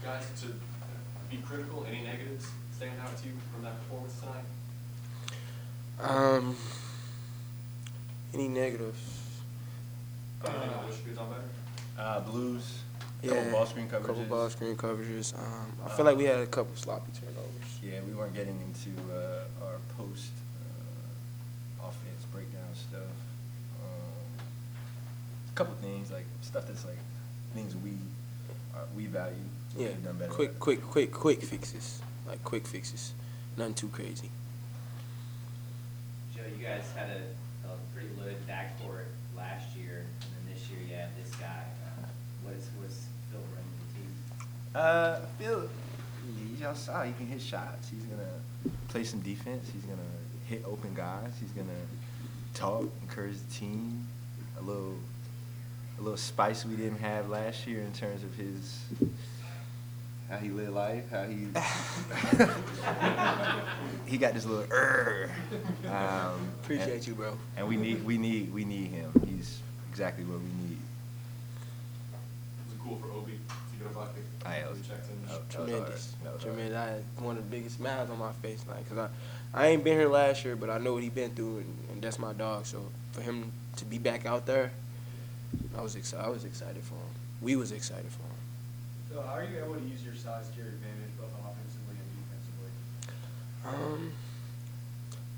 guys, to be critical? Any negatives standing out to you from that performance tonight? Any negatives? Anything I wish we could done better? Blues. Yeah, Couple ball screen coverages. Couple ball screen coverages. I feel like we had a couple sloppy turnovers. Yeah, we weren't getting into our post offense breakdown stuff. A couple things like stuff that's like things we value. Yeah, We've done better. quick fixes. Like quick fixes, nothing too crazy. Joe, you guys had a pretty loaded backcourt last year, and then this year you have this guy. What's Phil bringing to the team? Phil, he's outside. He can hit shots. He's gonna play some defense. He's gonna hit open guys. He's gonna talk, encourage the team. A little spice we didn't have last year in terms of his how he lived life, how he he got this little Appreciate you, bro. And we need him. He's exactly what we need. Was it cool for Obi to get a bucket? Checked in. Tremendous. Tremendous. I had one of the biggest smiles on my face, like, cause I ain't been here last year, but I know what he been through, and that's my dog. So for him to be back out there, I was excited for him. We was excited for him. So how are you able to use your size to your advantage both offensively and defensively?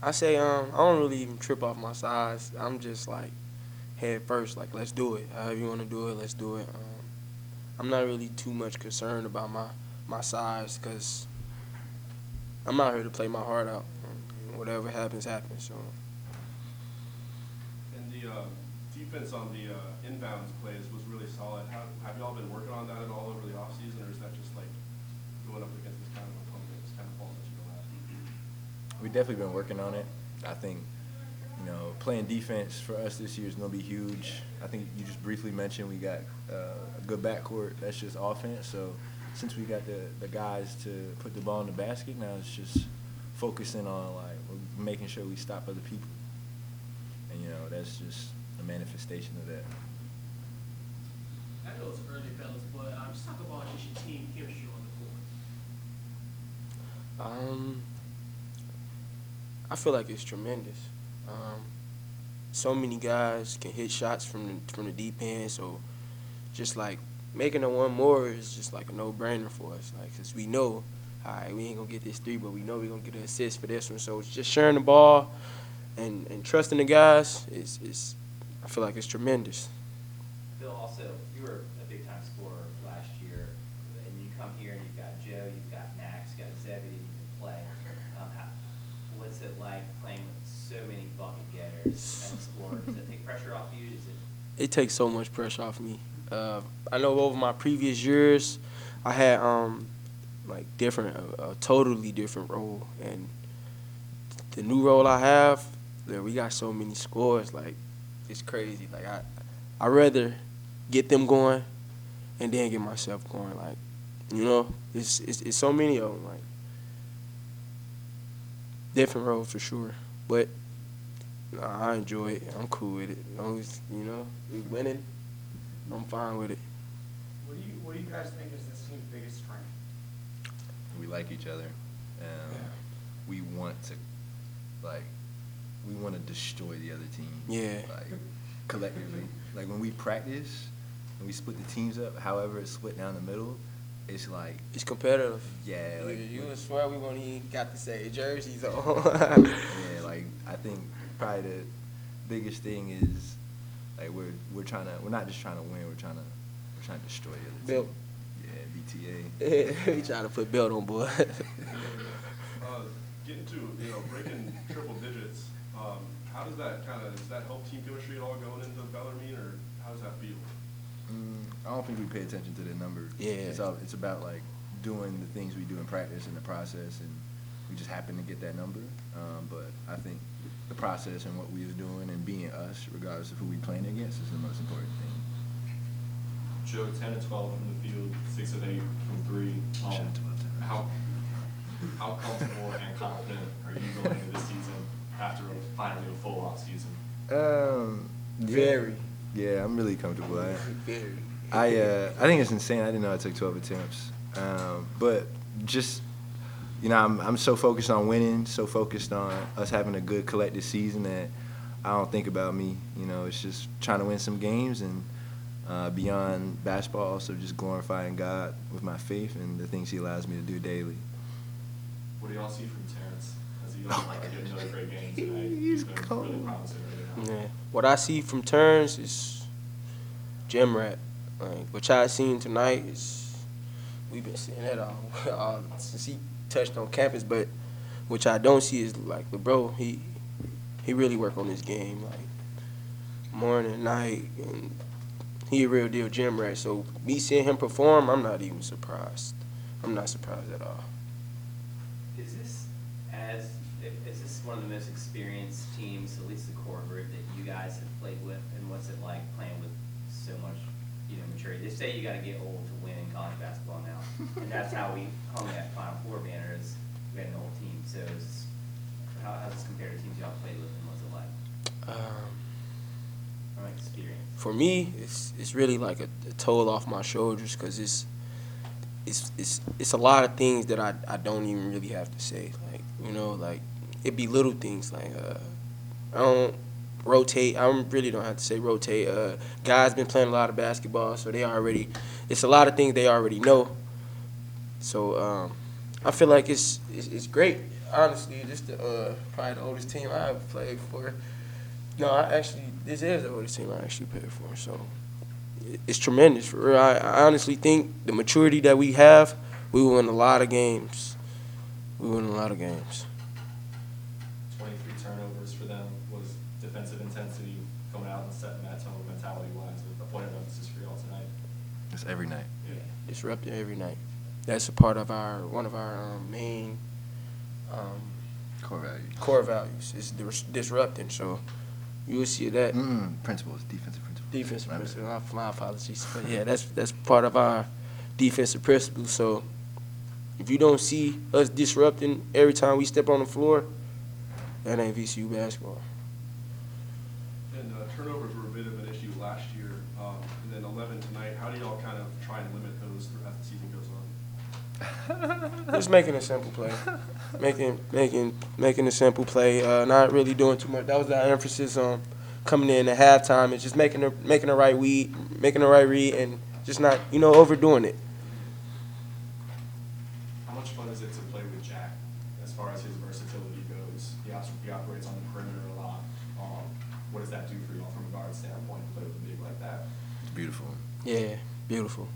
I say I don't really even trip off my size. I'm just like head first, like let's do it. However you want to do it, let's do it. I'm not really too much concerned about my size because I'm out here to play my heart out. Whatever happens, happens. So. And the defense on the inbounds plays was really solid. Have y'all been working on that at all over the offseason, or is that just like going up against this kind of opponent, this kind of ball that you don't have? We've definitely been working on it. I think, playing defense for us this year is going to be huge. I think you just briefly mentioned we got a good backcourt. That's just offense. So since we got the guys to put the ball in the basket, now it's just focusing on making sure we stop other people. And that's just a manifestation of that. I know it's early, fellas, but just talk about just your team chemistry on the court. I feel like it's tremendous. So many guys can hit shots from the deep end, so just like making a one more is just like a no-brainer for us. Like, 'cause we know, all right, we ain't gonna get this three, but we know we're gonna get an assist for this one. So it's just sharing the ball and trusting the guys is I feel like it's tremendous. Phil, also, you were a big-time scorer last year, and you come here and you've got Joe, you've got Max, you've got Zebedee, you can play. What's it like playing with so many bucket getters and scorers? Does it take pressure off you? It takes so much pressure off me. I know over my previous years, I had a totally different role, and the new role I have, we got so many scores, like it's crazy. Like I rather get them going, and then get myself going. Like, it's so many of them. Like different roles for sure, but I enjoy it. I'm cool with it. As long as we winning, I'm fine with it. What do you guys think is this team's biggest strength? We like each other. We want to destroy the other team. Yeah. Like collectively. Like when we practice and we split the teams up, however it's split down the middle, it's like It's competitive. yeah. Like You would swear we won't even got to say jerseys on. yeah, like I think probably the biggest thing is like we're not just trying to win, we're trying to destroy the other Belt. team. Yeah, BTA. We trying to put belt on, boy. Getting to breaking triple digits, how does that help team chemistry at all going into Bellarmine, or how does that feel? I don't think we pay attention to the number. Yeah. It's about like doing the things we do in practice and the process, and we just happen to get that number. But I think the process and what we was doing and being us, regardless of who we playing against, is the most important thing. Joe, 10 of 12 from the field, 6 of 8 from 3. How comfortable and confident are you going into this season after finally a full off season? Very. Yeah, I'm really comfortable. Very. I think it's insane. I didn't know I took 12 attempts. But just, I'm so focused on winning, so focused on us having a good collective season that I don't think about me. It's just trying to win some games and beyond basketball, also just glorifying God with my faith and the things He allows me to do daily. What do y'all see from Terrence? Has he getting another great game tonight? He's been cold. really promising right now. Yeah. What I see from Terrence is gym rat. What y'all seen tonight is we've been seeing that all since he touched on campus. But what I don't see is like the bro. He really work on his game like morning, night, and he a real deal gym rat. So me seeing him perform, I'm not even surprised. I'm not surprised at all. Is this one of the most experienced teams, at least the core group, that you guys have played with? And what's it like playing with so much, maturity? They say you got to get old to win in college basketball now, and that's how we hung that Final Four banner. Is we had an old team. So how does this compare to teams y'all played with, and what's it like? From experience. For me, it's really like a toll off my shoulders because it's a lot of things that I don't even really have to say. Like it be little things like I don't rotate. I really don't have to say rotate. Guys been playing a lot of basketball, so it's a lot of things they already know. So I feel like it's great. Honestly, this probably the oldest team I ever played for. No, this is the oldest team I actually played for. So it's tremendous for real. I honestly think the maturity that we have, we will win a lot of games. 23 turnovers for them. Was defensive intensity coming out and setting that tone mentality-wise a point of emphasis for y'all tonight? It's every night. Yeah. Disrupting every night. That's a part of one of our main Core values. Is disrupting. So you will see that. Principles, defensive principles. Defensive principle. My apologies. But yeah, that's part of our defensive principle. So if you don't see us disrupting every time we step on the floor, that ain't VCU basketball. And turnovers were a bit of an issue last year, and then 11 tonight. How do y'all kind of try and limit those as the season goes on? Just making a simple play. Making a simple play. Not really doing too much. That was our emphasis on coming in at halftime and just making the right read, and just not overdoing it. How much fun is it to play with Jack as far as his versatility goes? He operates on the perimeter a lot. What does that do for y'all from a guard standpoint to play with a big like that? It's beautiful. Yeah, beautiful.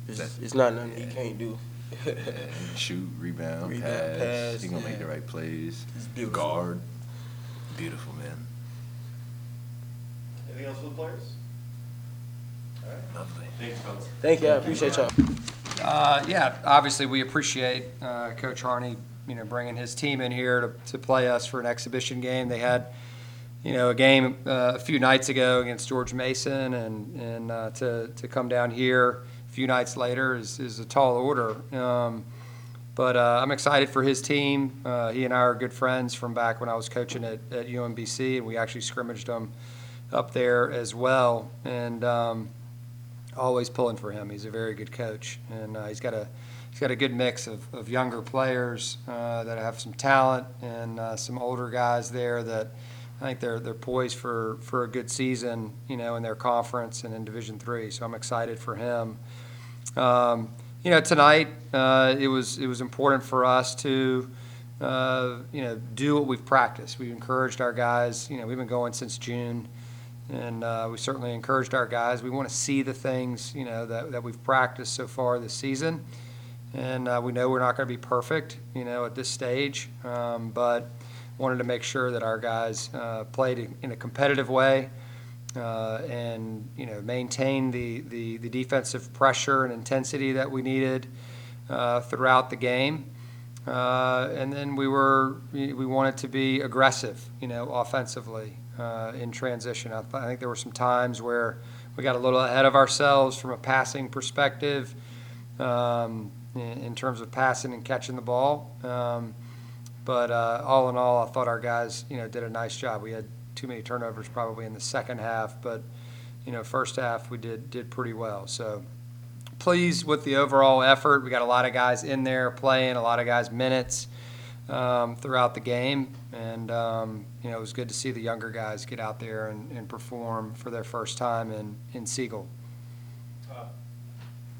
It's not nothing he can't do. Shoot, rebound, pass. He's going to make the right plays. He's beautiful. Guard. Beautiful, man. Anything else for the players? All right. Lovely. Thanks, fellas. Thank you. I appreciate y'all. Yeah, obviously we appreciate Coach Harney, bringing his team in here to play us for an exhibition game. They had, a game a few nights ago against George Mason, and to come down here a few nights later is a tall order. But I'm excited for his team. He and I are good friends from back when I was coaching at UMBC, and we actually scrimmaged them up there as well. And always pulling for him. He's a very good coach, and he's got a good mix of younger players that have some talent and some older guys there that I think they're poised for a good season, in their conference and in Division III. So I'm excited for him. Tonight it was important for us to do what we've practiced. We encouraged our guys. We've been going since June. And we certainly encouraged our guys. We want to see the things, that we've practiced so far this season. And we know we're not going to be perfect, at this stage. But wanted to make sure that our guys played in a competitive way and, maintained the defensive pressure and intensity that we needed throughout the game. And then we wanted to be aggressive, offensively. In transition. I think there were some times where we got a little ahead of ourselves from a passing perspective in terms of passing and catching the ball. But all in all, I thought our guys, did a nice job. We had too many turnovers probably in the second half, but, first half we did pretty well. So pleased with the overall effort. We got a lot of guys in there playing, a lot of guys minutes throughout the game, and it was good to see the younger guys get out there and perform for their first time in Siegel.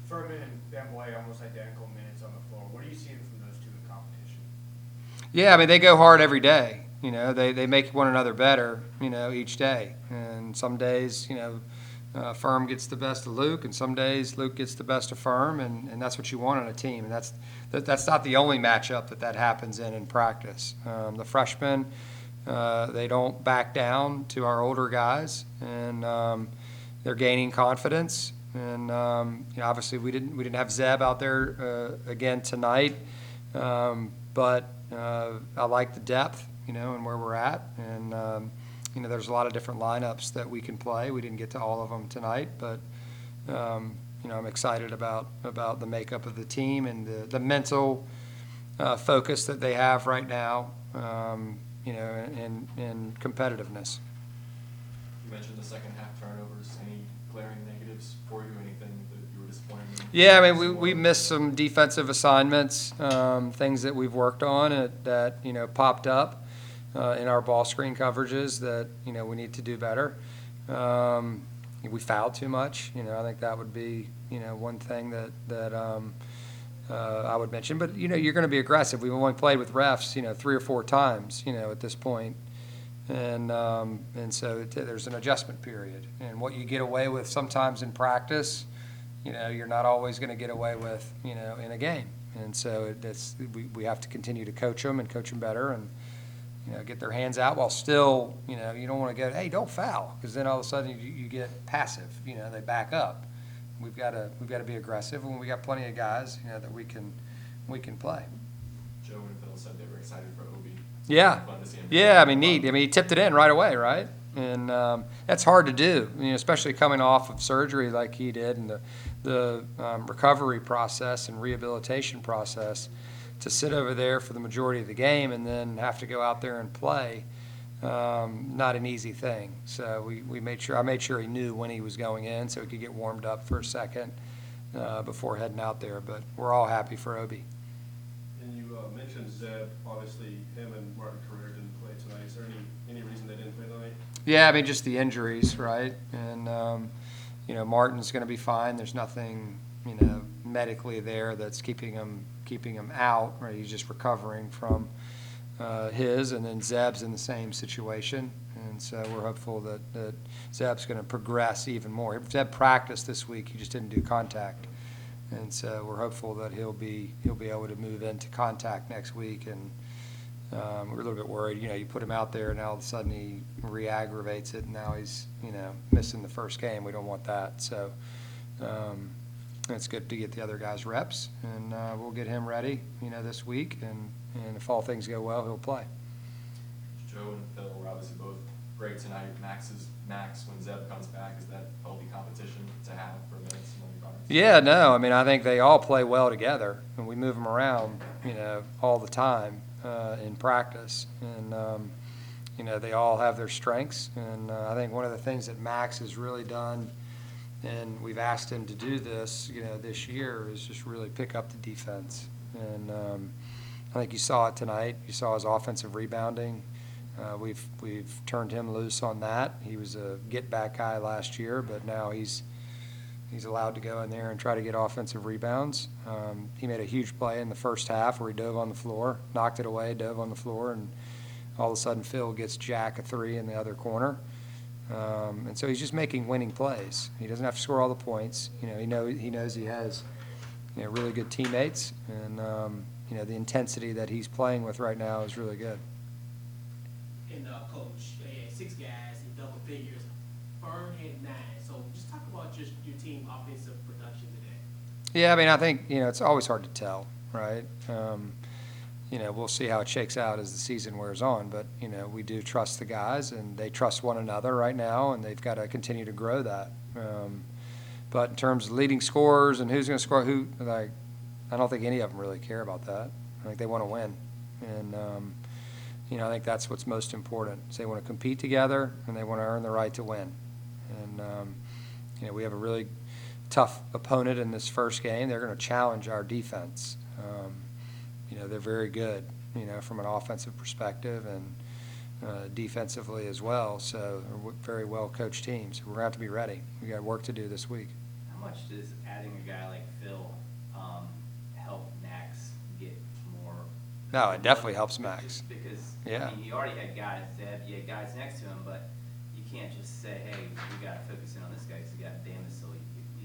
Furman and Benoit almost identical minutes on the floor. What are you seeing from those two in competition? Yeah, I mean, they go hard every day. They make one another better, each day. And some days, Firm gets the best of Luke, and some days Luke gets the best of Firm, and that's what you want on a team. And that's not the only matchup that happens in practice. The freshmen, they don't back down to our older guys, and they're gaining confidence. And obviously we didn't have Zeb out there again tonight, but I like the depth, and where we're at, and there's a lot of different lineups that we can play. We didn't get to all of them tonight, but I'm excited about the makeup of the team and the mental focus that they have right now, and competitiveness. You mentioned the second half turnovers. Any glaring negatives for you? Anything that you were disappointed in? Yeah, I mean, we missed some defensive assignments, things that we've worked on that popped up in our ball screen coverages that we need to do better. We fouled too much. I think that would be one thing that I would mention. But you're going to be aggressive. We've only played with refs 3 or 4 times at this point. And so there's an adjustment period. And what you get away with sometimes in practice, you're not always going to get away with, in a game. And so we have to continue to coach them and coach them better and, get their hands out while still, you don't want to go, hey, don't foul, because then all of a sudden you get passive. They back up. We've got to be aggressive, and we got plenty of guys, that we can play. Joe and Phil said they were excited for Obi. Yeah. Fun to see him. Yeah, I mean, neat. I mean, he tipped it in right away, right? And that's hard to do, especially coming off of surgery like he did, and the recovery process and rehabilitation process, to sit over there for the majority of the game and then have to go out there and play, not an easy thing. So I made sure he knew when he was going in so he could get warmed up for a second before heading out there. But we're all happy for Obi. And you mentioned Zeb. Obviously, him and Martin Carrere didn't play tonight. Is there any reason they didn't play tonight? Yeah, I mean, just the injuries, right? And, Martin's going to be fine. There's nothing, medically there that's keeping him out, right? He's just recovering from his, and then Zeb's in the same situation. And so we're hopeful that Zeb's going to progress even more. Zeb practiced this week. He just didn't do contact. And so we're hopeful that he'll be able to move into contact next week. And we're a little bit worried. You put him out there, and all of a sudden he re-aggravates it, and now he's, missing the first game. We don't want that. So it's good to get the other guys reps, and we'll get him ready, this week. And if all things go well, he'll play. Joe and Phil were obviously both great tonight. Max, when Zeb comes back, is that healthy competition to have for minutes among your guards? Yeah, no, I mean, I think they all play well together, and we move them around, all the time in practice. And, they all have their strengths. And I think one of the things that Max has really done, and we've asked him to do this, this year, is just really pick up the defense. And I think you saw it tonight. You saw his offensive rebounding. We've turned him loose on that. He was a get-back guy last year, but now he's allowed to go in there and try to get offensive rebounds. He made a huge play in the first half where he dove on the floor, knocked it away, dove on the floor, and all of a sudden Phil gets Jack a 3 in the other corner. And so he's just making winning plays. He doesn't have to score all the points. He knows he has really good teammates, and the intensity that he's playing with right now is really good. And Coach, they had 6 guys in double figures. Firm had 9. So just talk about just your team offensive production today. Yeah, I mean, I think it's always hard to tell, right? We'll see how it shakes out as the season wears on, but we do trust the guys, and they trust one another right now, and they've got to continue to grow that. But in terms of leading scorers and who's going to score who, I don't think any of them really care about that. I think they want to win, and I think that's what's most important. Is they want to compete together, and they want to earn the right to win. And we have a really tough opponent in this first game. They're going to challenge our defense. They're very good, from an offensive perspective and defensively as well. So they're very well coached teams. We're going to have to be ready. We got work to do this week. How much does adding a guy like Phil help Max get more? No, it definitely helps Max. Just because, Yeah. I mean, you already had guys, you had guys next to him, but you can't just say, hey, we got to focus in on this guy because he got Damas, so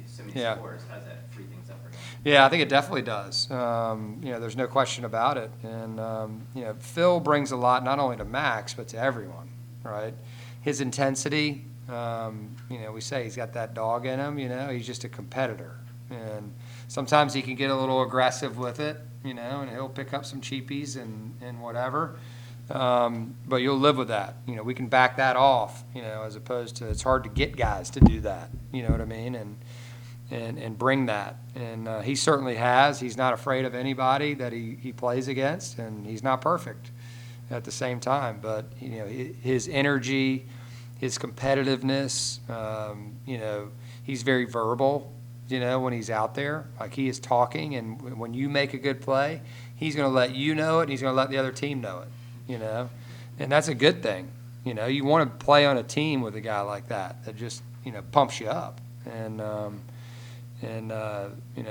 so many Yeah. scores. How does that free things up for him? Yeah, I think it definitely does. There's no question about it. And, Phil brings a lot not only to Max, but to everyone, right? His intensity, we say he's got that dog in him, he's just a competitor. And sometimes he can get a little aggressive with it, and he'll pick up some cheapies and whatever. But you'll live with that. We can back that off, as opposed to it's hard to get guys to do that, you know what I mean? And bring that. And he certainly has. He's not afraid of anybody that he plays against, and he's not perfect at the same time. But, his energy, his competitiveness, he's very verbal, when he's out there. Like, he is talking, and when you make a good play, he's going to let you know it, and he's going to let the other team know it, And that's a good thing. You want to play on a team with a guy like that just, pumps you up.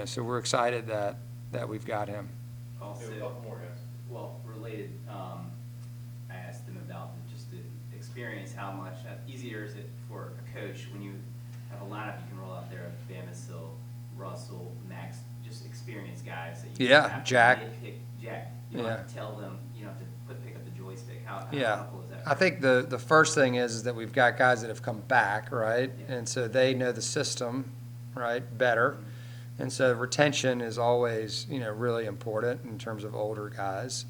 So we're excited that we've got him. Also, A couple more, guys. well, related, I asked them about just the experience, how much easier is it for a coach when you have a lineup you can roll out there of Bamisil, Russell, Max, just experienced guys that you Yeah, have to Jack. nitpick. Jack. You don't Yeah. have to tell them, you don't have to pick up the joystick. How Yeah, helpful is that? I think the first thing is that we've got guys that have come back, right? Yeah. And so they know the system, right, better. And so retention is always, really important in terms of older guys.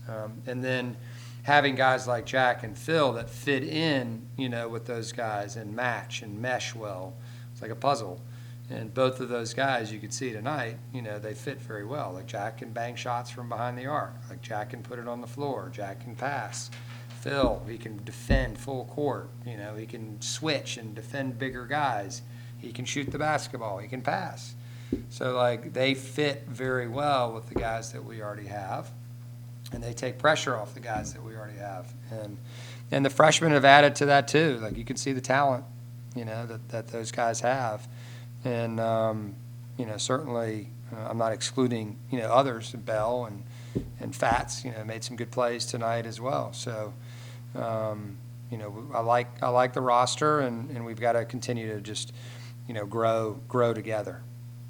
And then having guys like Jack and Phil that fit in, with those guys and match and mesh well. It's like a puzzle. And both of those guys, you could see tonight, they fit very well. Like Jack can bang shots from behind the arc. Like Jack can put it on the floor. Jack can pass. Phil, he can defend full court. He can switch and defend bigger guys. He can shoot the basketball. He can pass. So, they fit very well with the guys that we already have. And they take pressure off the guys that we already have. And the freshmen have added to that, too. You can see the talent, that those guys have. And, certainly I'm not excluding, others, Bell and Fats, made some good plays tonight as well. So, I like the roster, and we've got to continue to just, grow together.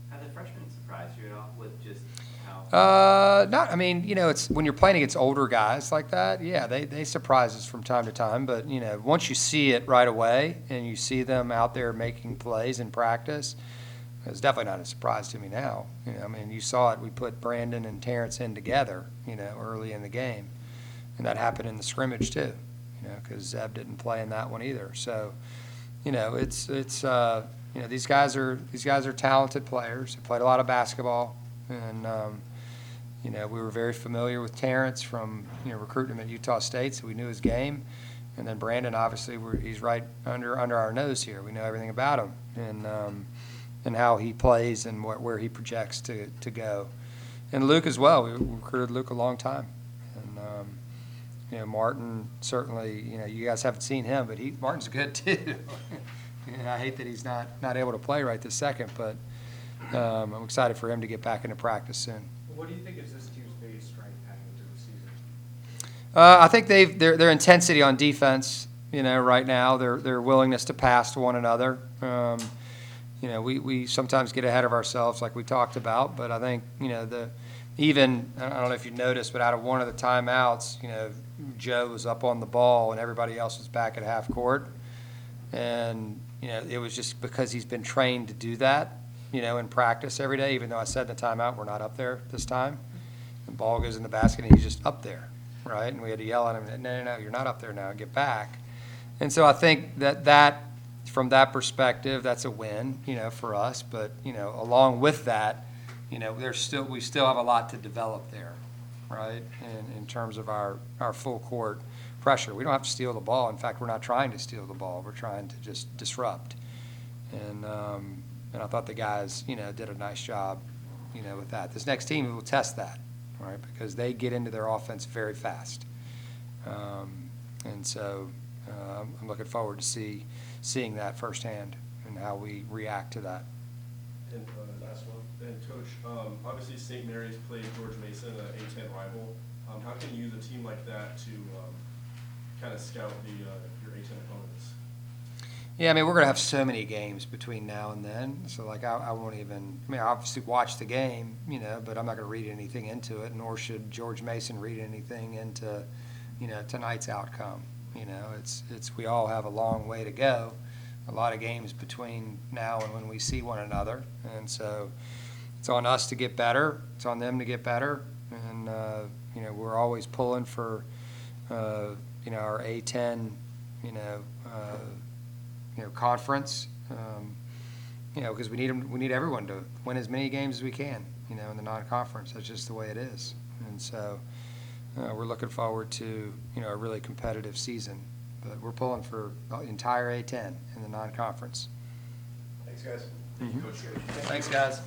Have the freshmen surprised you at all with just how? It's when you're playing against older guys like that, yeah, they surprise us from time to time. But, once you see it right away and you see them out there making plays in practice, it's definitely not a surprise to me now. You saw it. We put Brandon and Terrence in together, early in the game. And that happened in the scrimmage too, because Zeb didn't play in that one either. So, these guys are talented players. They played a lot of basketball, and we were very familiar with Terrence from recruiting him at Utah State, so we knew his game. And then Brandon, obviously, he's right under our nose here. We know everything about him and how he plays and where he projects to go. And Luke as well. We recruited Luke a long time, and Martin certainly. You guys haven't seen him, but Martin's good too. I hate that he's not able to play right this second, but I'm excited for him to get back into practice soon. What do you think is this team's biggest strength heading into the season? I think their intensity on defense, right now, their willingness to pass to one another. We sometimes get ahead of ourselves like we talked about, but I think, I don't know if you noticed, but out of one of the timeouts, Joe was up on the ball and everybody else was back at half court. And, it was just because he's been trained to do that, in practice every day, even though I said in the timeout, we're not up there this time. The ball goes in the basket and he's just up there, right? And we had to yell at him, no, you're not up there now, get back. And so I think that from that perspective, that's a win, for us. But, along with that, we still have a lot to develop there, right? In terms of our full court pressure. We don't have to steal the ball. In fact, we're not trying to steal the ball. We're trying to just disrupt. And, And I thought the guys, did a nice job, with that. This next team will test that, right, because they get into their offense very fast. And so I'm looking forward to seeing that firsthand and how we react to that. And last one, and Coach, obviously St. Mary's played George Mason, an A10 rival. How can you use a team like that to kind of scout your A10 opponents? Yeah, I mean, we're going to have so many games between now and then. So, like, I won't even – I mean, I obviously watch the game, but I'm not going to read anything into it, nor should George Mason read anything into, tonight's outcome. It's we all have a long way to go, a lot of games between now and when we see one another. And so it's on us to get better. It's on them to get better. And, we're always pulling for, our A10, conference, because we need everyone to win as many games as we can, in the non-conference. That's just the way it is. And so we're looking forward to, a really competitive season. But we're pulling for the entire A10 in the non-conference. Thanks, guys. Thanks, guys.